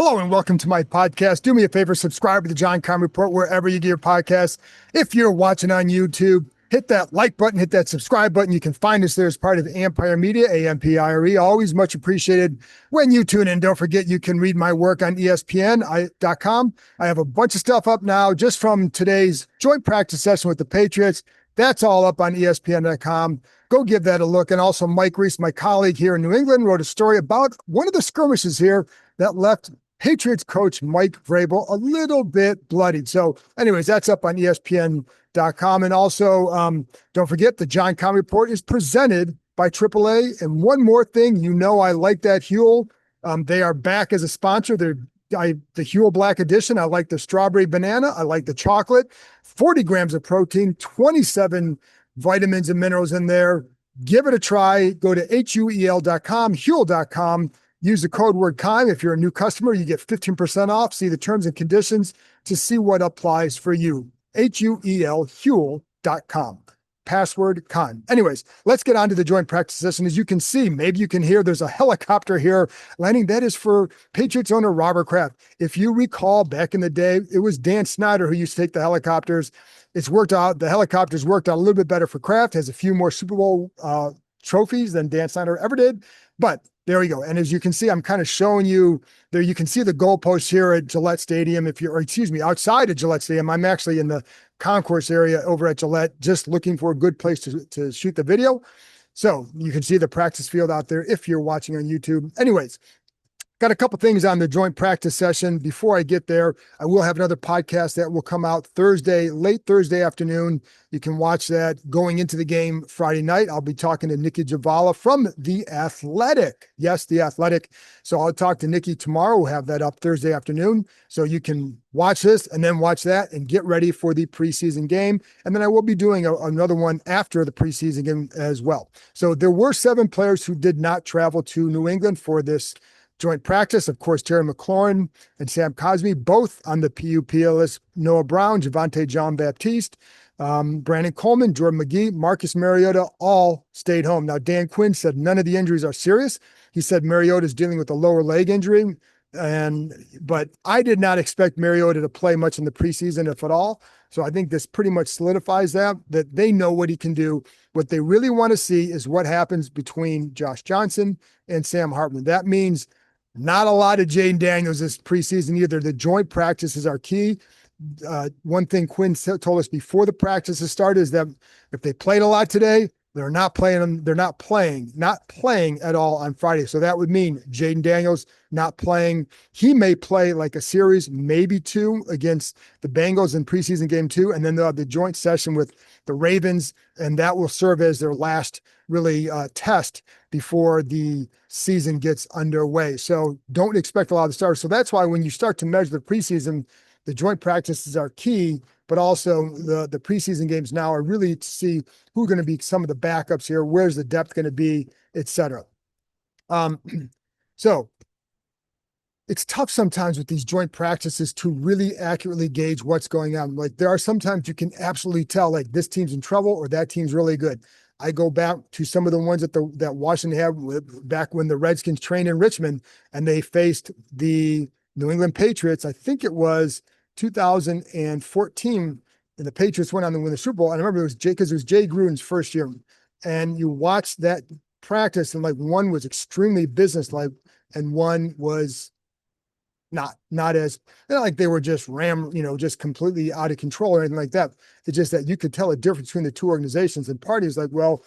Hello and welcome to my podcast. Do me a favor, subscribe to the John Keim Report wherever you get your podcasts. If you're watching on YouTube, hit that like button, hit that subscribe button. You can find us there as part of Ampire Media, Ampire. Always much appreciated when you tune in. Don't forget you can read my work on ESPN.com. I have a bunch of stuff up now just from today's joint practice session with the Patriots. That's all up on ESPN.com. Go give that a look. And also Mike Reese, my colleague here in New England, wrote a story about one of the skirmishes here that left Patriots coach Mike Vrabel a little bit bloodied. So anyways, that's up on ESPN.com. And also, don't forget the John Keim Report is presented by AAA. And one more thing, I like that Huel. They are back as a sponsor. They're the Huel Black Edition. I like the strawberry banana. I like the chocolate. 40 grams of protein, 27 vitamins and minerals in there. Give it a try. Go to huel.com, huel.com. Use the code word Keim. If you're a new customer, you get 15% off. See the terms and conditions to see what applies for you. huel.com. Password Keim. Anyways, let's get on to the joint practice session. As you can see, maybe you can hear there's a helicopter here landing. That is for Patriots owner Robert Kraft. If you recall back in the day, it was Dan Snyder who used to take the helicopters. It's worked out. The helicopters worked out a little bit better for Kraft. Has a few more Super Bowl trophies than Dan Snyder ever did. But there we go. And as you can see, I'm kind of showing you there. You can see the goalposts here at Gillette Stadium. Outside of Gillette Stadium, I'm actually in the concourse area over at Gillette, just looking for a good place to shoot the video. So you can see the practice field out there if you're watching on YouTube. Anyways, got a couple things on the joint practice session. Before I get there, I will have another podcast that will come out late Thursday afternoon. You can watch that going into the game Friday night. I'll be talking to Nikki Javala from The Athletic. Yes, The Athletic. So I'll talk to Nikki tomorrow. We'll have that up Thursday afternoon. So you can watch this and then watch that and get ready for the preseason game. And then I will be doing another one after the preseason game as well. So there were 7 players who did not travel to New England for this joint practice. Of course, Terry McLaurin and Sam Cosmi, both on the PUP list. Noah Brown, Javonte Jean-Baptiste, Brandon Coleman, Jordan McGee, Marcus Mariota, all stayed home. Now, Dan Quinn said none of the injuries are serious. He said Mariota is dealing with a lower leg injury. But I did not expect Mariota to play much in the preseason, if at all. So I think this pretty much solidifies that they know what he can do. What they really want to see is what happens between Josh Johnson and Sam Hartman. That means not a lot of Jaden Daniels this preseason either. The joint practices are key. One thing Quinn told us before the practices started is that if they played a lot today, they're not playing at all on Friday. So that would mean Jaden Daniels not playing. He may play like a series, maybe 2 against the Bengals in preseason game 2. And then they'll have the joint session with the Ravens. And that will serve as their last really test before the season gets underway. So don't expect a lot of starters. So that's why when you start to measure the preseason, the joint practices are key, but also the preseason games now are really to see who are going to be some of the backups here, where's the depth going to be, et cetera. So it's tough sometimes with these joint practices to really accurately gauge what's going on. Like there are sometimes you can absolutely tell like this team's in trouble or that team's really good. I go back to some of the ones that Washington had back when the Redskins trained in Richmond and they faced the New England Patriots. I think it was 2014, and the Patriots went on to win the Super Bowl. And I remember it was Jay Gruden's first year. And you watch that practice, and like one was extremely businesslike, and one was not as like they were just just completely out of control or anything like that. It's just that you could tell a difference between the two organizations. And part is like, well,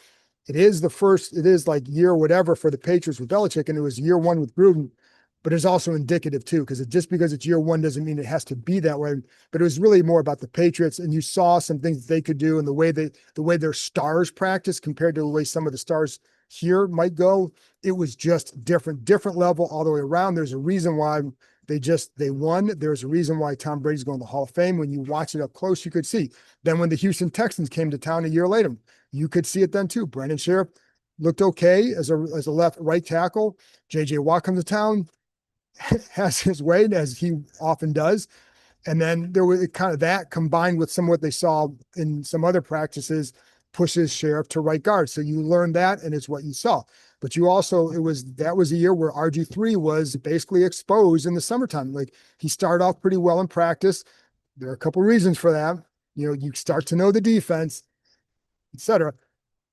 it is like year whatever for the Patriots with Belichick, and it was year 1 with Gruden. But it's also indicative too, because just because it's year 1 doesn't mean it has to be that way. But it was really more about the Patriots, and you saw some things that they could do, and the way their stars practice compared to the way some of the stars here might go. It was just different level all the way around. There's a reason why they won. There's a reason why Tom Brady's going to the Hall of Fame. When you watch it up close, you could see. Then when the Houston Texans came to town a year later, you could see it then too. Brandon Sheriff looked okay as a right tackle. J.J. Watt comes to town, has his way, as he often does. And then there was kind of that combined with some of what they saw in some other practices. pushes Sheriff to right guard. So you learned that, and it's what you saw. But you also, that was a year where RG3 was basically exposed in the summertime. Like, he started off pretty well in practice. There are a couple reasons for that. You start to know the defense, etc.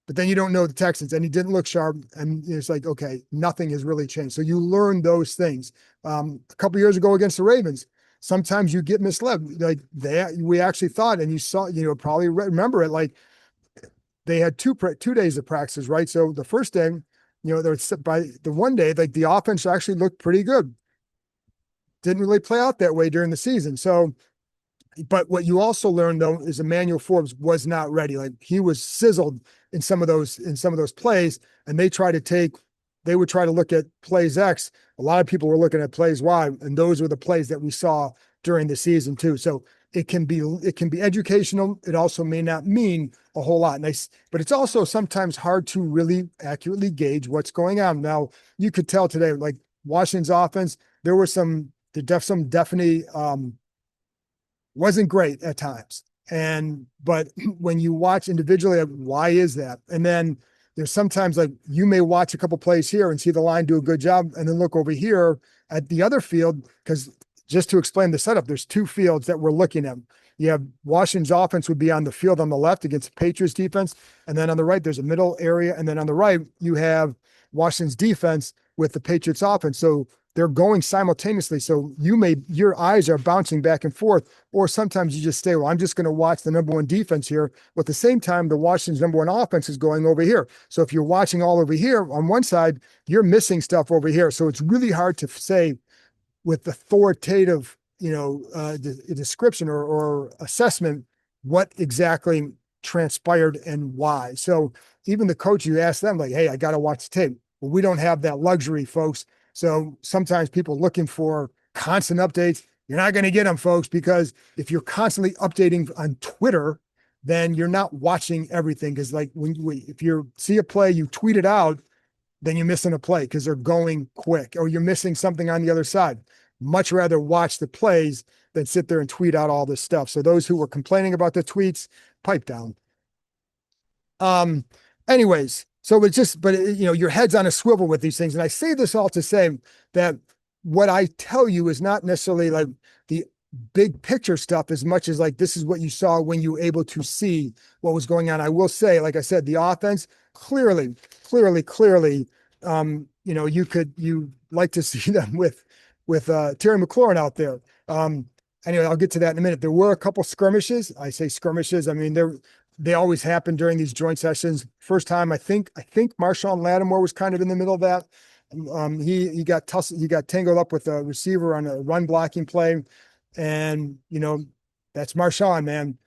But then you don't know the Texans, and he didn't look sharp. And it's like, okay, nothing has really changed. So you learn those things. A couple years ago against the Ravens, sometimes you get misled. Like, we actually thought, and you saw, probably remember it, like, they had two days of practices, right? So the first day, by the one day, like, the offense actually looked pretty good. Didn't really play out that way during the season. So, but what you also learned, though, is Emmanuel Forbes was not ready. Like, he was sizzled in some of those plays, and they would try to look at plays X. A lot of people were looking at plays Y, and those were the plays that we saw during the season too. So it can be educational. It also may not mean a whole lot. But it's also sometimes hard to really accurately gauge what's going on. Now, you could tell today, like, Washington's offense, there were some definitely wasn't great at times. But when you watch individually, why is that? And then there's sometimes, like, you may watch a couple plays here and see the line do a good job, and then look over here at the other field, because just to explain the setup, there's two fields that we're looking at. You have Washington's offense would be on the field on the left against the Patriots defense. And then on the right, there's a middle area. And then on the right, you have Washington's defense with the Patriots offense. So they're going simultaneously. So your eyes are bouncing back and forth, or sometimes you just say, well, I'm just going to watch the number one defense here. But at the same time, the Washington's number one offense is going over here. So if you're watching all over here on one side, you're missing stuff over here. So it's really hard to say with authoritative, description or assessment, what exactly transpired and why. So even the coach, you ask them, like, hey, I got to watch the tape. Well, we don't have that luxury, folks. So sometimes people looking for constant updates, you're not going to get them, folks, because if you're constantly updating on Twitter, then you're not watching everything. Because, like, if you see a play, you tweet it out, then you're missing a play because they're going quick, or you're missing something on the other side. Much rather watch the plays than sit there and tweet out all this stuff. So those who were complaining about the tweets, pipe down. Anyways, so it's just, but your head's on a swivel with these things. And I say this all to say that what I tell you is not necessarily like the big picture stuff as much as, like, this is what you saw when you were able to see what was going on. I will say, like I said, the offense clearly, you like to see them with Terry McLaurin out there. Anyway, I'll get to that in a minute. There were a couple skirmishes. I say skirmishes. I mean, they always happen during these joint sessions. First time, I think Marshawn Lattimore was kind of in the middle of that. He got tangled up with a receiver on a run blocking play, and that's Marshawn, man.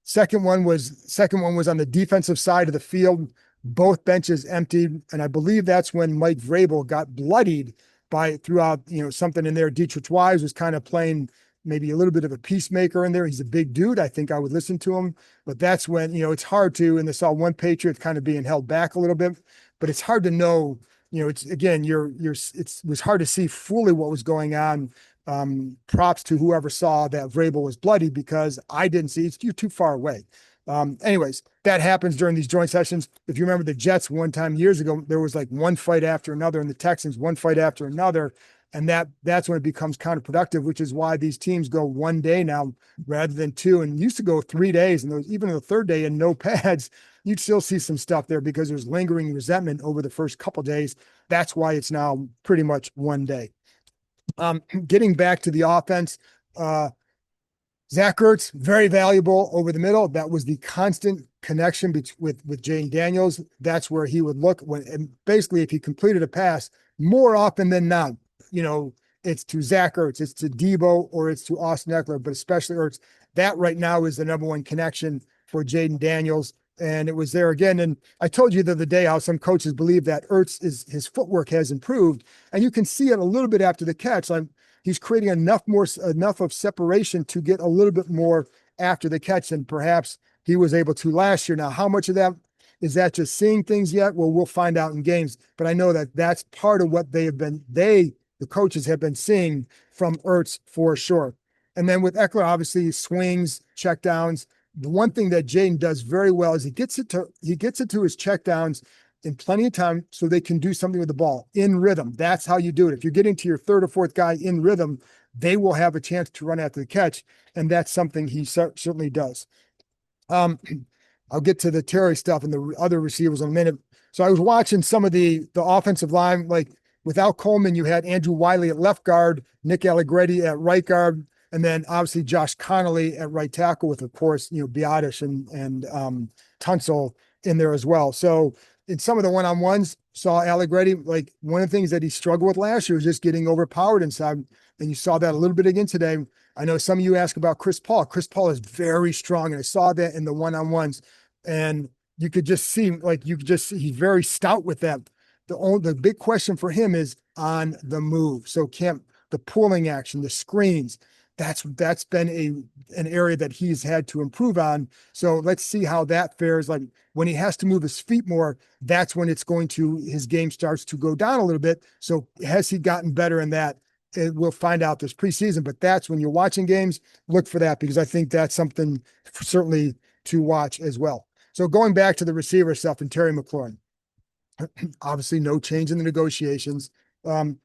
Second one was on the defensive side of the field. Both benches emptied, and I believe that's when Mike Vrabel got bloodied throughout something in there. Dietrich Wise was kind of playing maybe a little bit of a peacemaker in there. He's a big dude. I think I would listen to him, but that's when, it's hard to, and they saw one Patriot kind of being held back a little bit, but it's hard to know, it's, again, it was hard to see fully what was going on. Props to whoever saw that Vrabel was bloody, because I didn't see it. You're too far away. Anyways, that happens during these joint sessions. If you remember the Jets one time years ago, there was like one fight after another, and the Texans one fight after another. And that's when it becomes counterproductive, which is why these teams go one day now rather than two, and used to go 3 days. And even the third day and no pads, you'd still see some stuff there because there's lingering resentment over the first couple days. That's why it's now pretty much one day. Getting back to the offense, Zach Ertz, very valuable over the middle. That was the constant connection with Jaden Daniels. That's where he would look and basically, if he completed a pass, more often than not, it's to Zach Ertz, it's to Debo, or it's to Austin Eckler, but especially Ertz. That right now is the number one connection for Jaden Daniels. And it was there again. And I told you the other day how some coaches believe that his footwork has improved. And you can see it a little bit after the catch. He's creating enough of separation to get a little bit more after the catch than perhaps he was able to last year. Now, how much of that is that just seeing things yet? Well, we'll find out in games. But I know that that's part of what the coaches have been seeing from Ertz for sure. And then with Eckler, obviously swings, checkdowns, the one thing that Jaden does very well is he gets it to his checkdowns in plenty of time so they can do something with the ball in rhythm. That's how you do it. If you're getting to your third or fourth guy in rhythm, they will have a chance to run after the catch, and that's something he certainly does. I'll get to the Terry stuff and the other receivers in a minute. So I was watching some of the offensive line, like without Coleman, you had Andrew Wiley at left guard, Nick Allegretti at right guard, and then obviously Josh Connolly at right tackle with, of course, Biotish and Tunsil in there as well. So in some of the one-on-ones, saw Allegretti, like one of the things that he struggled with last year was just getting overpowered inside. And you saw that a little bit again today. I know some of you ask about Chris Paul. Chris Paul is very strong, and I saw that in the one-on-ones. And you could just see, he's very stout with that. The big question for him is on the move. So the pulling action, the screens, that's been an area that he's had to improve on. So let's see how that fares. Like when he has to move his feet more, that's when his game starts to go down a little bit. So has he gotten better in that? We'll find out this preseason, but that's when you're watching games, look for that, because I think that's something certainly to watch as well. So going back to the receiver stuff and Terry McLaurin, obviously no change in the negotiations.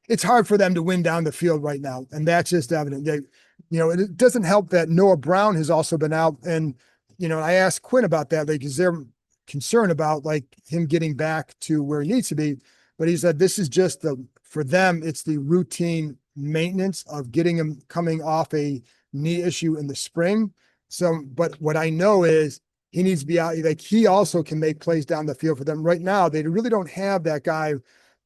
It's hard for them to win down the field right now, and that's just evident. It doesn't help that Noah Brown has also been out, and I asked Quinn about that. Like, is there concern about like him getting back to where he needs to be? But he said this is just for them, it's the routine maintenance of getting him coming off a knee issue in the spring. So, but what I know is he needs to be out. Like he also can make plays down the field for them. Right now, they really don't have that guy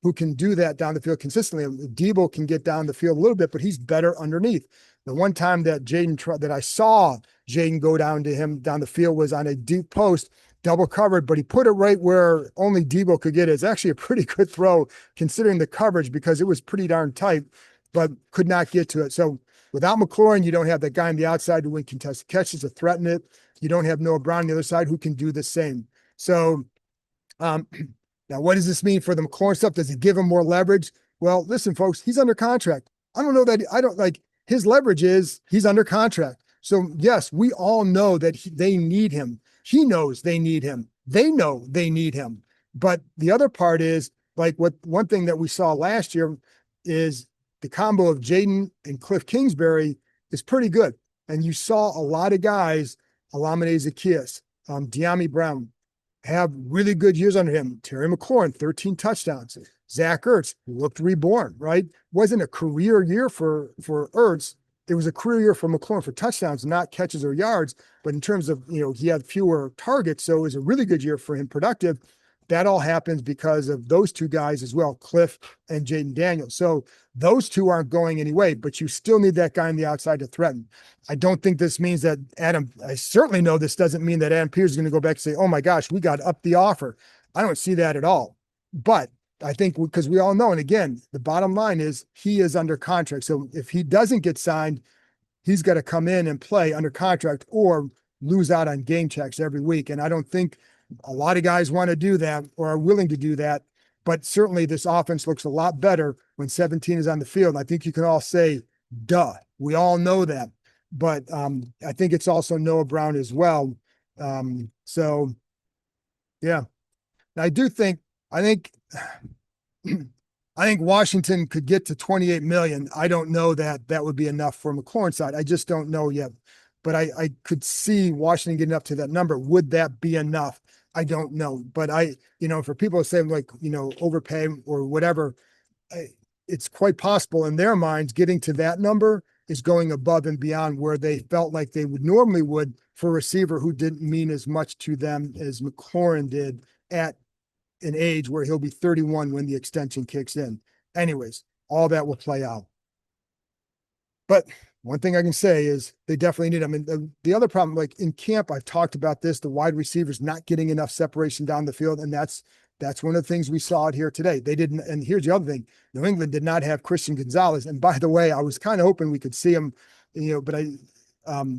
who can do that down the field consistently. Debo can get down the field a little bit, but he's better underneath. The one time that I saw Jaden go down to him down the field was on a deep post, double covered, but he put it right where only Debo could get it. It's actually a pretty good throw considering the coverage because it was pretty darn tight, but could not get to it. So without McLaurin, you don't have that guy on the outside to win contested catches to threaten it. You don't have Noah Brown on the other side who can do the same. So now what does this mean for the McLaurin stuff? Does it give him more leverage? Well, listen, folks, he's under contract. His leverage is he's under contract. So yes, we all know that they need him. He knows they need him. They know they need him. But the other part is one thing that we saw last year is the combo of Jaden and Cliff Kingsbury is pretty good. And you saw a lot of guys, Olamide Zaccheaus, De'Ami Brown, have really good years under him. Terry McLaurin, 13 touchdowns. Zach Ertz looked reborn, right? Wasn't a career year for Ertz. It was a career year for McLaurin for touchdowns, not catches or yards. But in terms of, he had fewer targets. So it was a really good year for him, productive. That all happens because of those two guys as well, Cliff and Jaden Daniels. So those two aren't going anyway, but you still need that guy on the outside to threaten. I don't think this means that I certainly know this doesn't mean that Adam Pierce is going to go back and say, oh my gosh, we got up the offer. I don't see that at all. But I think because we all know, and again, the bottom line is he is under contract. So if he doesn't get signed, he's got to come in and play under contract or lose out on game checks every week. And I don't think a lot of guys want to do that or are willing to do that, but certainly this offense looks a lot better when 17 is on the field. I think you can all say, duh, we all know that. But I think it's also Noah Brown as well. So, yeah, I think Washington could get to 28 million. I don't know that would be enough for McLaurin's side. I just don't know yet. But I could see Washington getting up to that number. Would that be enough? I don't know. But for people to say overpay or whatever, it's quite possible in their minds getting to that number is going above and beyond where they felt like they would for a receiver who didn't mean as much to them as McLaurin did at an age where he'll be 31 when the extension kicks in. Anyways, all that will play out. But one thing I can say is they definitely need him. And the other problem, like in camp, I've talked about this, the wide receivers not getting enough separation down the field. And that's one of the things we saw out here today. They didn't. And here's the other thing. New England did not have Christian Gonzalez. And by the way, I was kind of hoping we could see him, but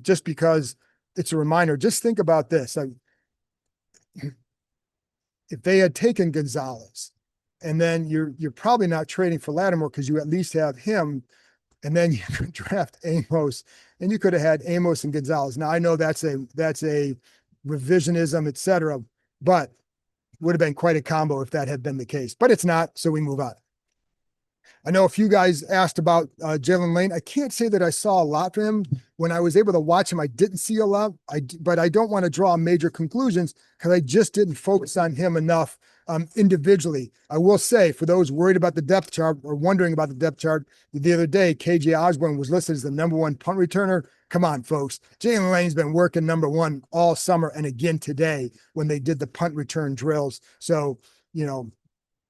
just because it's a reminder, just think about this. If they had taken Gonzalez and then you're probably not trading for Lattimore because you at least have him. and then you could draft Amos, and you could have had Amos and Gonzalez. Now I know that's a revisionism, etc., but would have been quite a combo if that had been the case. But it's not, so we move on. I know a few guys asked about Jalen Lane. I can't say that I saw a lot from him. When I was able to watch him, I didn't see a lot. But I don't want to draw major conclusions because I just didn't focus on him enough individually. I will say, for those worried about the depth chart or wondering about the depth chart, the other day, KJ Osborne was listed as the #1 punt returner. Come on, folks. Jalen Lane's been working #1 all summer and again today when they did the punt return drills. So,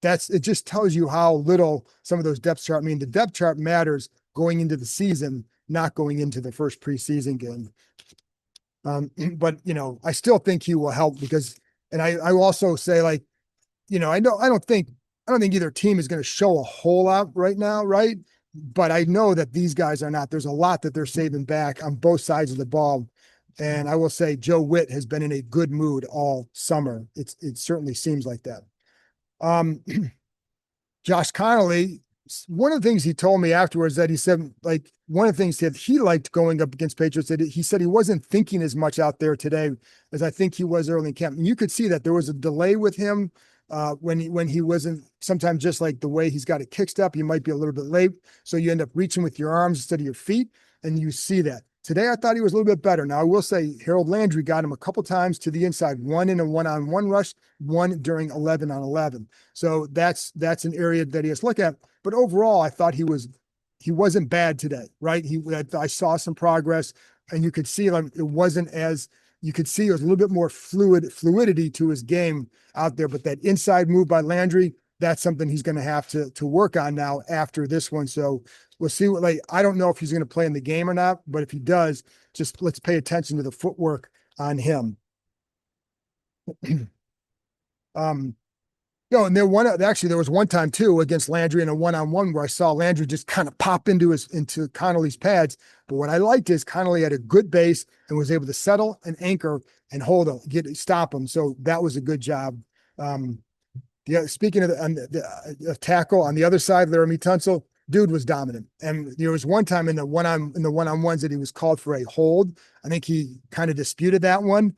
it just tells you how little some of those depth chart mean. The depth chart matters going into the season, not going into the first preseason game. But I still think he will help because, and I will also say, like, I don't think either team is going to show a whole lot right now, right? But I know that these guys are not. There's a lot that they're saving back on both sides of the ball. And I will say Joe Witt has been in a good mood all summer. It certainly seems like that. Josh Connolly, one of the things he told me afterwards that he said, like, one of the things that he liked going up against Patriots, that he said he wasn't thinking as much out there today as I think he was early in camp. And you could see that there was a delay with him when he wasn't, sometimes just like the way he's got a kick step, he might be a little bit late. So you end up reaching with your arms instead of your feet, and you see that. Today, I thought he was a little bit better. Now, I will say Harold Landry got him a couple times to the inside, one in a one-on-one rush, one during 11-on-11. So that's an area that he has to look at. But overall, I thought he wasn't bad today, right? I saw some progress, and you could see it wasn't as, you could see it was a little bit more fluidity to his game out there. But that inside move by Landry, that's something he's going to have to work on now after this one. So we'll see I don't know if he's going to play in the game or not, but if he does, just let's pay attention to the footwork on him. And there was one time too against Landry in a one-on-one where I saw Landry just kind of pop into Connolly's pads. But what I liked is Connolly had a good base and was able to settle and anchor and stop him. So that was a good job. Speaking of the tackle on the other side, Laramie Tunsil, dude was dominant. And there was one time in the one-on-ones that he was called for a hold. I think he kind of disputed that one.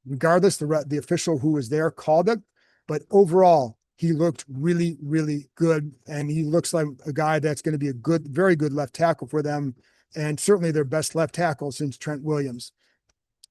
Regardless, the official who was there called it. But overall, he looked really, really good. And he looks like a guy that's going to be a very good left tackle for them. And certainly their best left tackle since Trent Williams.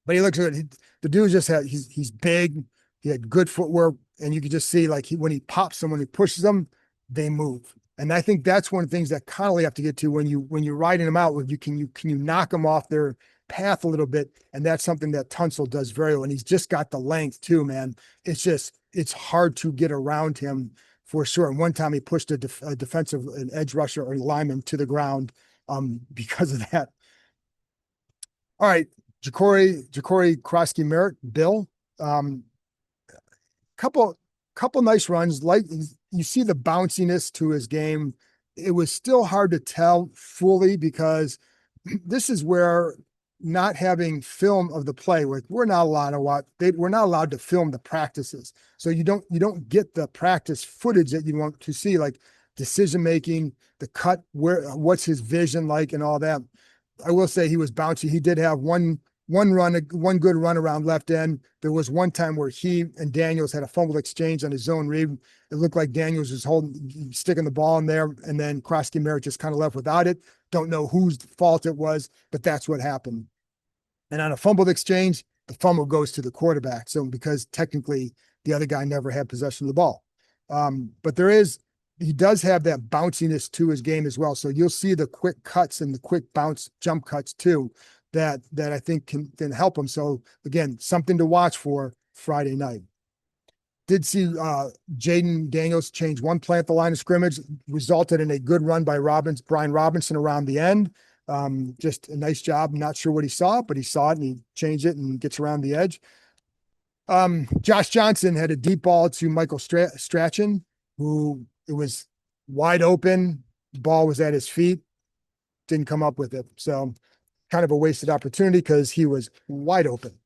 But he looks good. The dude he's big. He had good footwork. And you can just see, like, when he pops them, when he pushes them, they move. And I think that's one of the things that Connolly have to get to when you're riding them out. Can you knock them off their path a little bit? And that's something that Tunsil does very well. And he's just got the length too, man. It's hard to get around him for sure. And one time he pushed an edge rusher or lineman to the ground because of that. All right, Ja'Cory Krosky Merritt, Bill. Couple nice runs. Like, you see the bounciness to his game. It was still hard to tell fully because this is where not having film of the play, we're not allowed to watch. We're not allowed to film the practices, so you don't get the practice footage that you want to see, like decision making, the cut, what's his vision like, and all that. I will say he was bouncy. He did have one good run around left end. There was one time where he and Daniels had a fumble exchange on his zone read. It looked like Daniels was sticking the ball in there, and then Krosky Merritt just kind of left without it. Don't know whose fault it was, but that's what happened. And on a fumbled exchange, the fumble goes to the quarterback. So because technically the other guy never had possession of the ball. But he does have that bounciness to his game as well. So you'll see the quick cuts and the quick bounce jump cuts too, that I think can help him. So again, something to watch for Friday night. Did see Jaden Daniels change one play at the line of scrimmage, resulted in a good run by Brian Robinson around the end. Just a nice job. I'm not sure what he saw, but he saw it and he changed it and gets around the edge. Josh Johnson had a deep ball to Michael Strachan, who it was wide open. The ball was at his feet. Didn't come up with it. So kind of a wasted opportunity because he was wide open.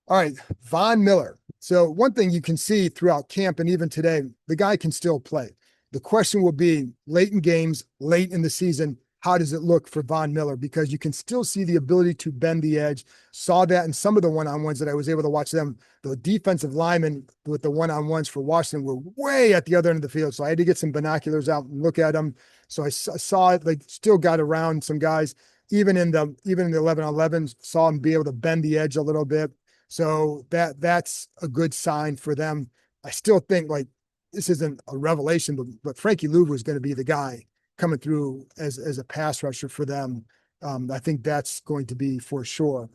All right, Von Miller. So one thing you can see throughout camp and even today, the guy can still play. The question will be late in games, late in the season, how does it look for Von Miller? Because you can still see the ability to bend the edge. Saw that in some of the one-on-ones that I was able to watch them. The defensive linemen with the one-on-ones for Washington were way at the other end of the field. So I had to get some binoculars out and look at them. So I saw it, like still got around some guys, even in the 11-on-11s, saw them be able to bend the edge a little bit. So that's a good sign for them. I still think like this isn't a revelation, but Frankie Louvu is going to be the guy coming through as a pass rusher for them. I think that's going to be for sure.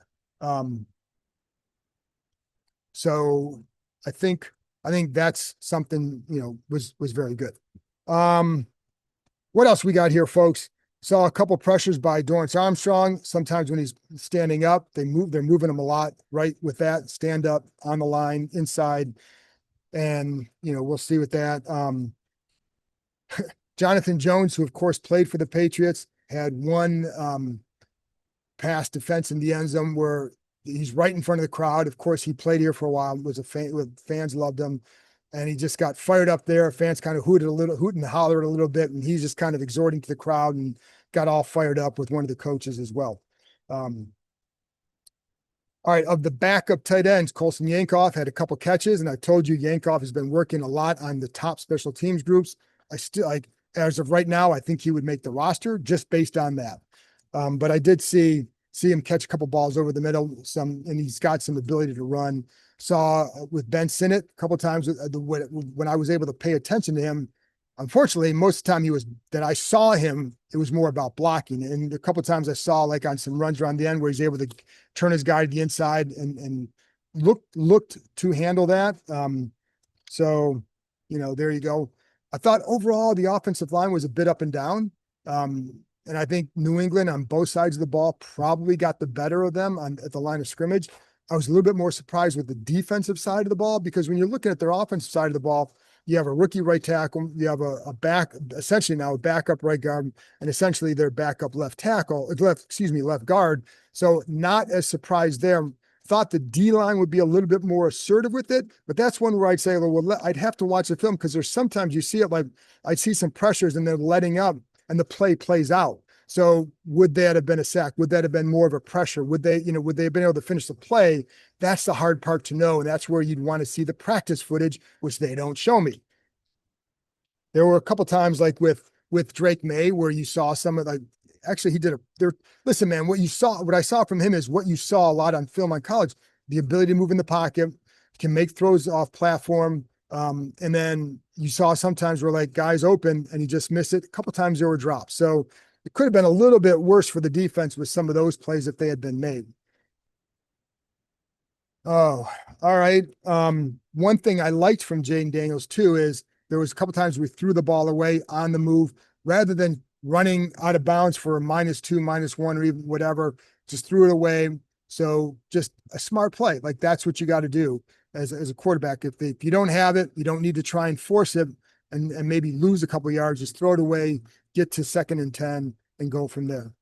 So I think that's something, was very good. What else we got here, folks? Saw a couple pressures by Dorrance Armstrong. Sometimes when he's standing up, they're moving him a lot, right? With that, stand up on the line, inside. And, we'll see with that. Jonathan Jones, who of course played for the Patriots, had one pass defense in the end zone where he's right in front of the crowd. Of course, he played here for a while, was a fan, fans loved him. And he just got fired up there. Fans kind of hooted and hollered a little bit. And he's just kind of exhorting to the crowd and got all fired up with one of the coaches as well. All right, of the backup tight ends, Colson Yankoff had a couple catches. And I told you Yankoff has been working a lot on the top special teams groups. As of right now, I think he would make the roster just based on that. But I did see him catch a couple balls over the middle, and he's got some ability to run. Saw with Ben Sinnott a couple of times when I was able to pay attention to him. Unfortunately, most of the time I saw him, it was more about blocking. And a couple of times I saw like on some runs around the end where he's able to turn his guy to the inside and looked to handle that. So, there you go. I thought overall the offensive line was a bit up and down. And I think New England on both sides of the ball probably got the better of them at the line of scrimmage. I was a little bit more surprised with the defensive side of the ball because when you're looking at their offensive side of the ball, you have a rookie right tackle, you have a backup right guard, and essentially their backup left guard. So not as surprised there. Thought the D-line would be a little bit more assertive with it, but that's one where I'd say, well, I'd have to watch the film because there's sometimes you see it like I'd see some pressures and they're letting up and the play plays out. So would that have been a sack? Would that have been more of a pressure? Would they have been able to finish the play? That's the hard part to know. And that's where you'd want to see the practice footage, which they don't show me. There were a couple times like with Drake May where you saw some of actually he did listen, man, what I saw from him is what you saw a lot on film on college, the ability to move in the pocket, can make throws off platform. And then you saw sometimes where like guys open and he just missed it. A couple times there were drops. So it could have been a little bit worse for the defense with some of those plays if they had been made. Oh, all right. One thing I liked from Jaden Daniels too is there was a couple times we threw the ball away on the move rather than running out of bounds for a -2, -1, or even whatever, just threw it away. So just a smart play. Like that's what you got to do as a quarterback. If you don't have it, you don't need to try and force it and maybe lose a couple of yards, just throw it away, get to 2nd and 10 and go from there.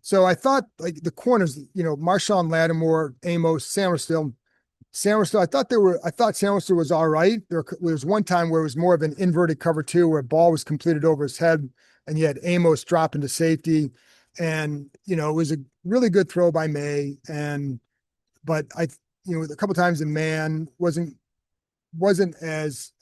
So I thought like the corners, Marshawn Lattimore, Amos, Samerstill, I thought Samerstill was all right. There was one time where it was more of an inverted cover 2 where a ball was completed over his head and you had Amos drop into safety. And, it was a really good throw by May. But a couple times the man wasn't as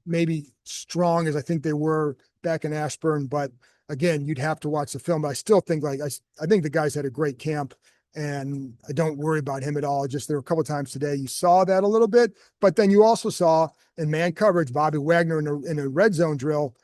maybe strong as I think they were back in Ashburn. But again, you'd have to watch the film. But I still think I think the guys had a great camp. And I don't worry about him at all. Just there were a couple of times today you saw that a little bit, but then you also saw in man coverage, Bobby Wagner in a red zone drill,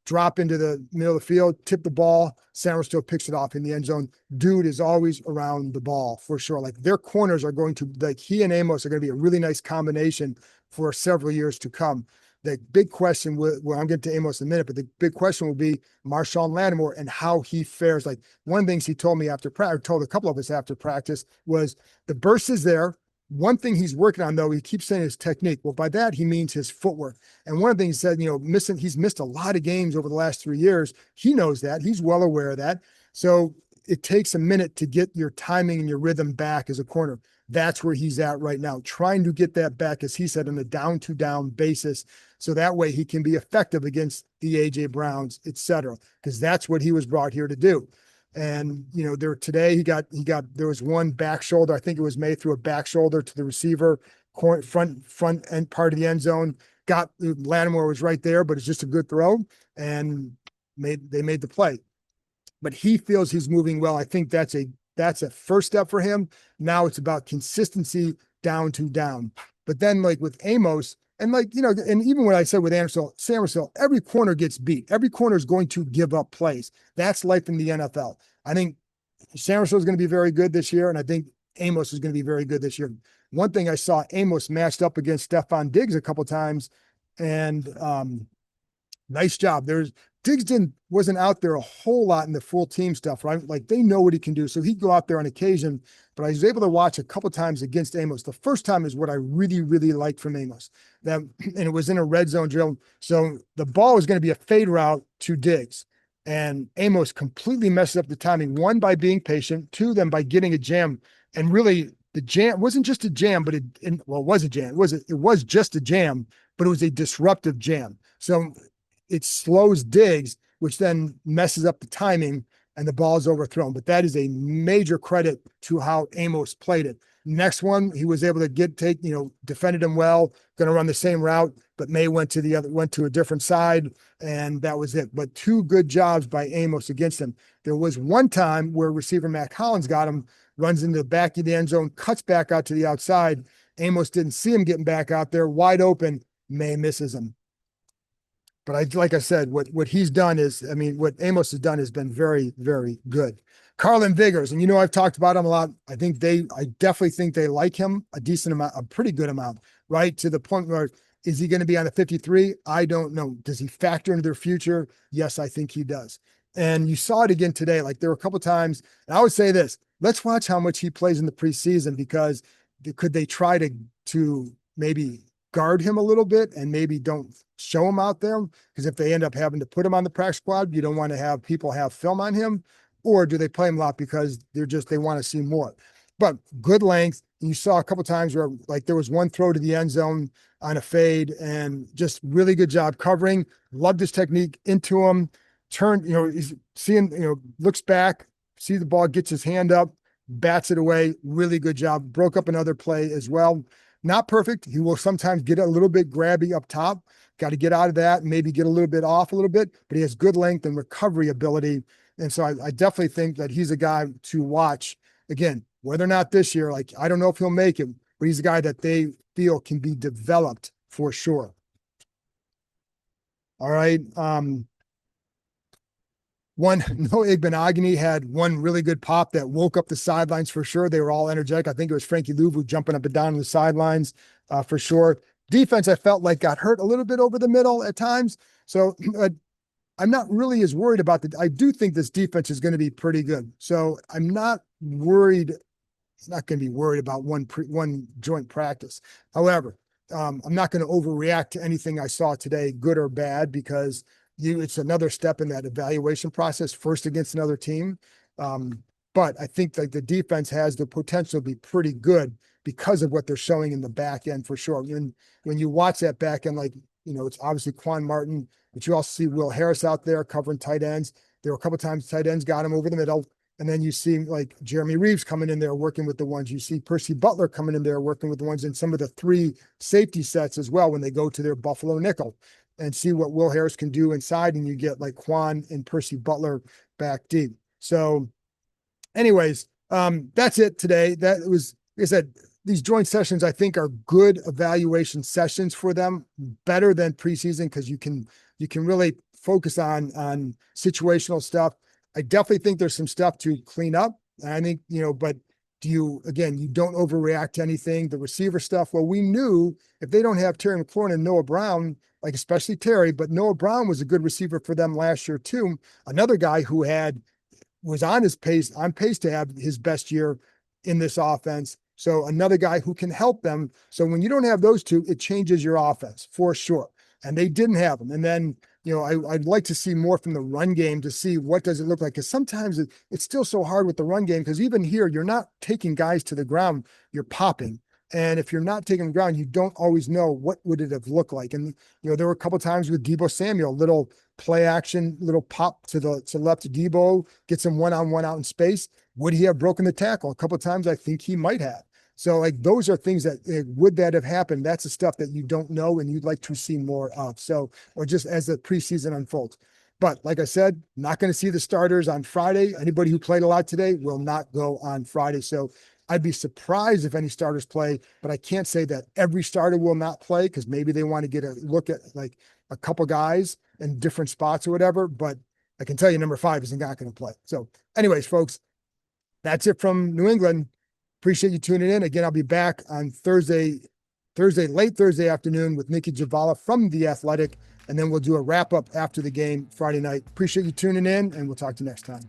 drop into the middle of the field, tip the ball, Sanders still picks it off in the end zone. Dude is always around the ball for sure. Like their corners are going to, like he and Amos are going to be a really nice combination for several years to come. The big question, I'm getting to Amos in a minute, but the big question will be Marshawn Lattimore and how he fares. Like one of the things he told me after practice, told a couple of us after practice, was the burst is there. One thing he's working on, though, he keeps saying his technique. Well, by that, he means his footwork. And one of the things he said, he's missed a lot of games over the last 3 years. He knows that. He's well aware of that. So it takes a minute to get your timing and your rhythm back as a corner. That's where he's at right now, trying to get that back, as he said, on a down-to-down basis. So that way he can be effective against the A.J. Browns, et cetera, because that's what he was brought here to do. And, today there was one back shoulder. I think it was made through a back shoulder to the receiver, front end part of the end zone. Lattimore was right there, but it's just a good throw, and they made the play. But he feels he's moving well. I think that's a first step for him. Now it's about consistency down to down. But then, like with Amos, and and even what I said with Samuelson, every corner gets beat. Every corner is going to give up plays. That's life in the NFL. I think Samuelson is going to be very good this year, and I think Amos is going to be very good this year. One thing I saw, Amos matched up against Stephon Diggs a couple times, and nice job. Diggs wasn't out there a whole lot in the full team stuff, right? Like they know what he can do. So he'd go out there on occasion, but I was able to watch a couple times against Amos. The first time is what I really, really liked from Amos. And it was in a red zone drill. So the ball was going to be a fade route to Diggs. And Amos completely messed up the timing. One, by being patient. Two, then by getting a jam. And really, the jam wasn't just a jam, but it was a jam. It was just a jam, but it was a disruptive jam. So it slows Diggs, which then messes up the timing, and the ball is overthrown. But that is a major credit to how Amos played it. Next one, he was able to defended him well, going to run the same route, but May went to a different side, and that was it. But two good jobs by Amos against him. There was one time where receiver Matt Collins got him, runs into the back of the end zone, cuts back out to the outside. Amos didn't see him getting back out there, wide open. May misses him. But like I said, what he's done what Amos has done has been very, very good. Carlin Vigors, and I've talked about him a lot. I definitely think they like him a decent amount, a pretty good amount, right? To the point where, is he going to be on a 53? I don't know. Does he factor into their future? Yes, I think he does. And you saw it again today. Like there were a couple of times, and I would say this, let's watch how much he plays in the preseason, because could they try to maybe guard him a little bit and maybe don't show him out there? Because if they end up having to put him on the practice squad, you don't want to have people have film on him. Or do they play him a lot because they want to see more? But good length. And you saw a couple times where there was one throw to the end zone on a fade, and just really good job covering. Loved his technique into him. Turned, he's seeing, looks back, see the ball, gets his hand up, bats it away. Really good job. Broke up another play as well. Not perfect. He will sometimes get a little bit grabby up top. Got to get out of that and maybe get a little bit off a little bit, but he has good length and recovery ability. And so I definitely think that he's a guy to watch. Again, whether or not this year, I don't know if he'll make it, but he's a guy that they feel can be developed for sure. All right. Noah Igbenogany had one really good pop that woke up the sidelines for sure. They were all energetic. I think it was Frankie Louvu jumping up and down on the sidelines for sure. Defense, I felt like got hurt a little bit over the middle at times. So I'm not really as worried about I do think this defense is going to be pretty good. So I'm not worried. It's not going to be worried about one joint practice. However, I'm not going to overreact to anything I saw today, good or bad, because it's another step in that evaluation process, first against another team. But I think the defense has the potential to be pretty good because of what they're showing in the back end for sure. When you watch that back end, it's obviously Quan Martin, but you also see Will Harris out there covering tight ends. There were a couple of times tight ends got him over the middle. And then you see Jeremy Reeves coming in there working with the ones. You see Percy Butler coming in there working with the ones in some of the three safety sets as well when they go to their Buffalo nickel, and see what Will Harris can do inside. And you get Quan and Percy Butler back deep. So anyways, that's it today. That was, like I said, these joint sessions, I think, are good evaluation sessions for them, better than preseason, because you can really focus on situational stuff. I definitely think there's some stuff to clean up. And I think, but you don't overreact to anything. The receiver stuff, well, we knew if they don't have Terry McLaurin and Noah Brown, especially Terry, but Noah Brown was a good receiver for them last year too. Another guy who was on pace to have his best year in this offense. So another guy who can help them. So when you don't have those two, it changes your offense for sure. And they didn't have them. And then I'd like to see more from the run game to see what does it look like. Because sometimes it's still so hard with the run game, because even here, you're not taking guys to the ground, you're popping. And if you're not taking the ground, you don't always know what would it have looked like. And, there were a couple of times with Deebo Samuel, little play action, little pop to left to Deebo, gets him one-on-one out in space. Would he have broken the tackle? A couple of times, I think he might have. So like those are things that would that have happened? That's the stuff that you don't know and you'd like to see more of. So, or just as the preseason unfolds. But like I said, not going to see the starters on Friday. Anybody who played a lot today will not go on Friday. So I'd be surprised if any starters play, but I can't say that every starter will not play, because maybe they want to get a look at like a couple guys in different spots or whatever. But I can tell you number 5 is not going to play. So anyways, folks, that's it from New England. Appreciate you tuning in. Again, I'll be back on late Thursday afternoon with Nikki Javala from The Athletic, and then we'll do a wrap up after the game Friday night. Appreciate you tuning in, and we'll talk to you next time.